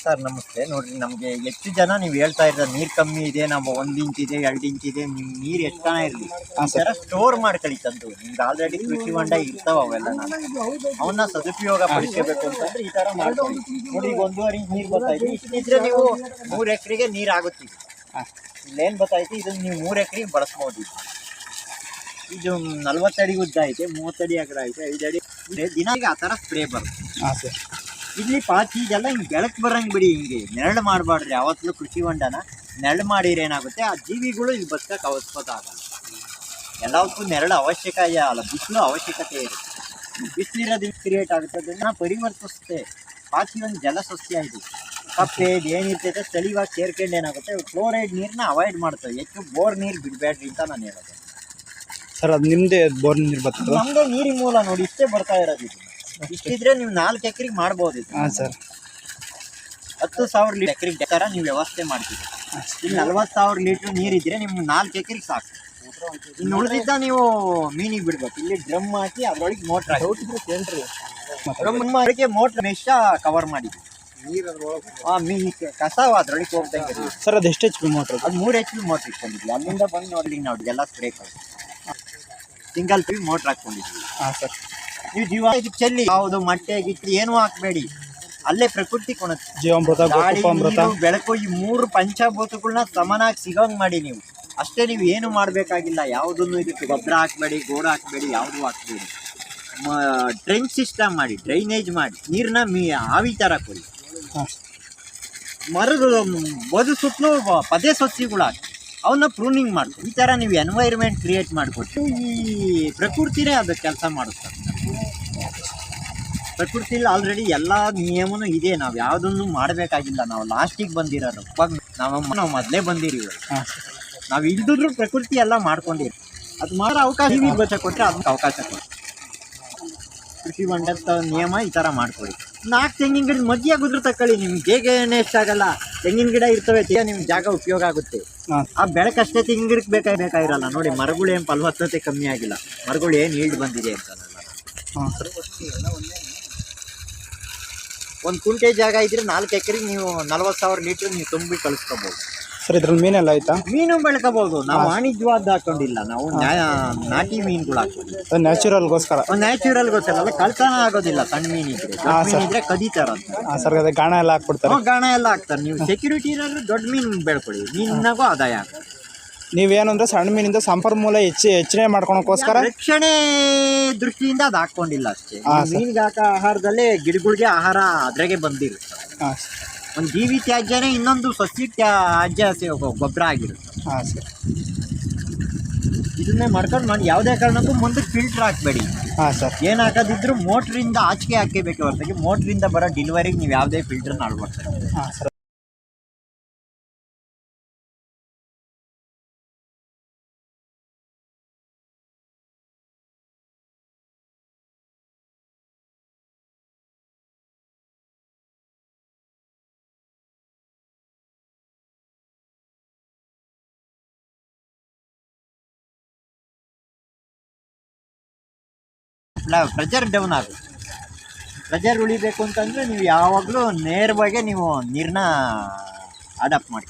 Sir ನಮಸ್ತೆ. ನೋಡ್ರಿ, ನಮಗೆ ಹೆಚ್ಚು ಜನ ನೀವು ಹೇಳ್ತಾ ಇರೋ ನೀರು ಕಮ್ಮಿ ಇದೆ, ನಾವು 1 ಇಂಚ್ ಇದೆ 2 ಇಂಚ್ ಇದೆ, ನಿಮ್ ನೀರು ಎಷ್ಟಾನ ಇರಲಿ ಆ ಥರ ಸ್ಟೋರ್ ಮಾಡ್ಕೊಳ್ಳಿ ತಂದು. ನಿಮ್ಗೆ ಆಲ್ರೆಡಿ ಕೃಷಿ ಹೊಂಡ ಇರ್ತಾವ, ಅವೆಲ್ಲ ಅವನ್ನ ಸದುಪಯೋಗ ಪಡಿಸ್ಕೋಬೇಕು ಅಂತಂದ್ರೆ ಈ ತರ ಮಾಡ್ಕೊಳ್ಳಿ. ನೋಡಿ, ಈಗ 1.5 ಇಂಚ್ ನೀರು ಬರ್ತಾಯಿದೆ, ಇಷ್ಟಿದ್ರೆ ನೀವು 3 ಎಕರೆಗೆ ನೀರು ಆಗುತ್ತೆ. ಇಲ್ಲೇನು ಬರ್ತಾಯಿತ್ತು, ಇದನ್ನ ನೀವು 3 ಎಕರೆಗೆ ಬಳಸ್ಬೋದು. ಇದು 40 ಅಡಿ ಉದ್ದ ಐತೆ, 30 ಅಡಿ ಅಗಲ ಐತೆ, 5 ಅಡಿ ದಿನಾಗೆ ಆ ಥರ ಸ್ಪ್ರೇ ಬರುತ್ತೆ. ಇಲ್ಲಿ ಪಾಚಿ ಇದೆಲ್ಲ ಹಿಂಗೆ ಬೆಳಕು ಬರಂಗೆ ಬಿಡಿ, ಹಿಂಗೆ ನೆರಳು ಮಾಡಬಾರ್ದ್ರಿ. ಯಾವತ್ತೂ ಕೃಷಿ ಹೊಂಡನ ನೆರಳು ಮಾಡಿದ್ರೆ ಏನಾಗುತ್ತೆ, ಆ ಜೀವಿಗಳು ಇಲ್ಲಿ ಬದುಕಕ್ಕೆ ಅವಶ್ಯಕತೆ ಆಗಲ್ಲ. ಎಲ್ಲವಕ್ಕೂ ನೆರಳು ಅವಶ್ಯಕ ಅಲ್ಲ, ಬಿಸಿಲು ಅವಶ್ಯಕತೆ ಇರುತ್ತೆ. ಬಿಸಿಲಿರೋದ್ರಿಂದ ಕ್ರಿಯೇಟ್ ಆಗುತ್ತೆ, ಅದನ್ನು ಪರಿವರ್ತಿಸುತ್ತೆ. ಪಾಚಿ ಒಂದು ಜಲಸಸ್ಯ ಇದು. ಕಪ್ಪೆ ಏನಿರ್ತೈತೆ ಸ್ಥಳೀಯವಾಗಿ ಸೇರ್ಕೊಂಡು ಏನಾಗುತ್ತೆ, ಕ್ಲೋರೈಡ್ ನೀರನ್ನ ಅವಾಯ್ಡ್ ಮಾಡ್ತವೆ. ಹೆಚ್ಚು ಬೋರ್ ನೀರು ಬಿಡಬೇಡ್ರಿ ಅಂತ ನಾನು ಹೇಳೋದು. ಸರ್, ಅದು ನಿಮ್ಮದೇ ಬೋರ್ ನೀರು ಬರ್ತದೆ? ನಮ್ಮದೇ ನೀರಿನ ಮೂಲ ನೋಡಿ, ಇಷ್ಟೇ ಬರ್ತಾ ಇರೋದು. ಇದು ಇಷ್ಟಿದ್ರೆ ನೀವು 4 ಎಕರೆಗೆ ಮಾಡ್ಬೋದು. ಹಾಂ ಸರ್. 10,000 ಎಕರೆಗೆ ಥರ ನೀವು ವ್ಯವಸ್ಥೆ ಮಾಡ್ತೀವಿ. ಇಲ್ಲಿ 40,000 ಲೀಟ್ರ್ ನೀರಿದ್ರೆ ನಿಮ್ಗೆ 4 ಎಕರೆಗೆ ಸಾಕು. ಇನ್ನು ಉಳಿದಿದ್ದ ನೀವು ಮೀನಿಗೆ ಬಿಡ್ಬೇಕು. ಇಲ್ಲಿ ಡ್ರಮ್ ಹಾಕಿ ಅದ್ರೊಳಗೆ ಮೋಟ್ರ್ ಹಾಕಿ, ಡ್ರಮ್ ಅದಕ್ಕೆ ಮೋಟ್ರ್ ಮೆಶ ಕವರ್ ಮಾಡಿ ಮೀನು ಕಸ ಅದ್ರೊಳಗೆ ಹೋಗ್ದಂಗೆ. ಸರ್, ಅದು ಎಷ್ಟು HP ಮೋಟ್ರ್? ಅದು 3 HP ಮೋಟ್ರ್ ಇಟ್ಕೊಂಡಿದ್ವಿ. ಅಲ್ಲಿಂದ ಬಂದು ನೋಡಿ ನಾವು ಎಲ್ಲ ಸ್ಪ್ರೇ ಸಿಂಗಲ್ ಪಿ ಮೋಟ್ರ್ ಹಾಕ್ಕೊಂಡಿದ್ವಿ. ಹಾಂ ಸರ್. ನೀವು ಜೀವ ಇದಕ್ಕೆ ಚೆಲ್ಲಿ ಯಾವುದು ಮೊಟ್ಟೆ ಗಿಟ್ಟು ಏನೂ ಹಾಕಬೇಡಿ, ಅಲ್ಲೇ ಪ್ರಕೃತಿ ಕೊಡುತ್ತೆ. ಜೀವಾಮೃತ, ಬೆಳಕು ಈ 3 ಪಂಚಭೂತಗಳನ್ನ ಸಮನಾಗಿ ಸಿಗೋಂಗೆ ಮಾಡಿ ನೀವು. ಅಷ್ಟೇ, ನೀವು ಏನು ಮಾಡಬೇಕಾಗಿಲ್ಲ. ಯಾವುದನ್ನು ಇದಕ್ಕೆ ಗೊಬ್ಬರ ಹಾಕಬೇಡಿ, ಗೋಡ ಹಾಕಬೇಡಿ, ಯಾವುದೂ ಹಾಕಬೇಡಿ. ಡ್ರೈನ್ ಸಿಸ್ಟಮ್ ಮಾಡಿ, ಡ್ರೈನೇಜ್ ಮಾಡಿ, ನೀರನ್ನ ಆವಿ ಥರ ಕೊಡಿ. ಮರದ ಬದು ಸುತ್ತಲೂ ಪದೇ ಸಸ್ಯಗಳು ಹಾಕಿ ಅವನ್ನ ಪ್ರೂನಿಂಗ್ ಮಾಡ್ತೀವಿ. ಈ ಥರ ನೀವು ಎನ್ವೈರ್ಮೆಂಟ್ ಕ್ರಿಯೇಟ್ ಮಾಡಿಕೊಟ್ಟು ಈ ಪ್ರಕೃತಿನೇ ಅದಕ್ಕೆ ಕೆಲಸ ಮಾಡುತ್ತಾರೆ. ಪ್ರಕೃತಿಲಿ ಆಲ್ರೆಡಿ ಎಲ್ಲ ನಿಯಮನೂ ಇದೆ, ನಾವು ಯಾವುದನ್ನು ಮಾಡಬೇಕಾಗಿಲ್ಲ. ನಾವು ಲಾಸ್ಟಿಗೆ ಬಂದಿರೋದು, ನಾವು ಮೊದಲೇ ಬಂದಿರೀವಿ. ನಾವು ಇಲ್ದಿದ್ರು ಪ್ರಕೃತಿ ಎಲ್ಲ ಮಾಡ್ಕೊಂಡಿರಿ. ಅದು ಮಾಡೋ ಅವಕಾಶ ಬಚ್ಚ ಕೊಟ್ಟರೆ ಅದಕ್ಕೆ ಅವಕಾಶ ಕೊಡಿ. ಕೃಷಿ ಹೊಂಡದ ನಿಯಮ ಈ ಥರ ಮಾಡ್ಕೊಳ್ಳಿ. 4 ತೆಂಗಿನ ಗಿಡ ಮಧ್ಯ ಗುದ್ರು ತಗೊಳ್ಳಿ, ನಿಮ್ಗೆ ಬೇಗನೆ ಎಷ್ಟಾಗಲ್ಲ. ತೆಂಗಿನ ಗಿಡ ಇರ್ತವೆ, ನಿಮ್ಗೆ ಜಾಗ ಉಪಯೋಗ ಆಗುತ್ತೆ. ಆ ಬೆಳಕಷ್ಟೇ ತೆಂಗಿನ ಗಿಡಕ್ಕೆ ಬೇಕಾಗಿರಲ್ಲ. ನೋಡಿ, ಮರಗಳು ಏನು ಫಲವತ್ತತೆ ಕಮ್ಮಿ ಆಗಿಲ್ಲ, ಮರಗಳು ಏನು ಈಲ್ಡ್ ಬಂದಿದೆ ಅಂತ. 1 ಕುಂಟೆ ಜಾಗ ಇದ್ರೆ 4 ಎಕರೆಗೆ ನೀವು 40,000 ಲೀಟ್ರ್ ನೀವು ತುಂಬಿ ಕಳಿಸ್ಕೋಬಹುದು. ಸರ್, ಇದ್ರಲ್ಲಿ ಮೀನೆಲ್ಲ ಆಯ್ತಾ? ಮೀನು ಬೆಳ್ಕೋಬಹುದು. ನಾವು ವಾಣಿಜ್ಯವಾದ ಹಾಕೊಂಡಿಲ್ಲ, ನಾವು ನಾಟಿ ಮೀನುಗಳು ಹಾಕೊಂಡಿಲ್ಲ. ನ್ಯಾಚುರಲ್ಗೋಸ್ಕರ ಅಲ್ಲ, ಕಳ್ತನ ಆಗೋದಿಲ್ಲ. ಸಣ್ಣ ಮೀನಿದ್ರೆ, ಮೀನಿದ್ರೆ ಕದೀತಾರ ಅಂತ. ಸರ್, ಅದೇ ಗಾಣ ಎಲ್ಲ ಹಾಕ್ಬಿಡ್ತಾರೆ. ಗಾಣ ಎಲ್ಲ ಹಾಕ್ತಾರೆ. ನೀವು ಸೆಕ್ಯೂರಿಟಿ ಇರೋದು ದೊಡ್ಡ ಮೀನು ಬೆಳ್ಕೊಳ್ಳಿ, ಮೀನಿನಾಗೂ ಆದಾಯ ಆಗುತ್ತೆ. ನೀವೇನಂದ್ರೆ ಸಣ್ಣ ಮೀನಿಂದ ಸಂಪನ್ಮೂಲ ಹೆಚ್ಚಿಗೆ ಮಾಡ್ಕೊಳಕ್ಕೋಸ್ಕರ ರಕ್ಷಣೆ ದೃಷ್ಟಿಯಿಂದ ಅದು ಹಾಕೊಂಡಿಲ್ಲ ಅಷ್ಟೇ. ಮೀನಿಗೆ ಹಾಕೋ ಆಹಾರದಲ್ಲೇ ಗಿಡಗಳಿಗೆ ಆಹಾರ ಅದ್ರಾಗೆ ಬಂದಿರುತ್ತೆ. ಒಂದು ಜೀವಿ ತ್ಯಾಜ್ಯನೇ ಇನ್ನೊಂದು ಸಸ್ಯ ತ್ಯಾಜ್ಯ ಗೊಬ್ಬರ ಆಗಿರುತ್ತೆ. ಹಾಂ ಸರ್. ಇದನ್ನೇ ಮಾಡ್ಕೊಂಡು ಮಾಡಿ, ಯಾವುದೇ ಕಾರಣಕ್ಕೂ ಮುಂದಕ್ಕೆ ಫಿಲ್ಟರ್ ಹಾಕಬೇಡಿ. ಹಾಂ ಸರ್. ಏನು ಹಾಕೋದಿದ್ರು ಮೋಟ್ರಿಂದ ಆಚೆಗೆ ಹಾಕಬೇಕು ಹೊರತಾಗಿ ಮೋಟ್ರಿಂದ ಬರೋ ಡೆಲಿವರಿಗೆ ನೀವು ಯಾವುದೇ ಫಿಲ್ಟರ್ನ ಅಳವಡಿಸ್ತಾರೆ. ಹಾಂ ಸರ್. ಪ್ರೆಷರ್ ಡೌನ್ ಆಗುತ್ತೆ. ಪ್ರೆಷರ್ ಉಳಿಬೇಕು ಅಂತಂದರೆ ನೀವು ಯಾವಾಗಲೂ ನೇರವಾಗಿ ನೀವು ನೀರನ್ನ ಅಡಾಪ್ಟ್ ಮಾಡಿ.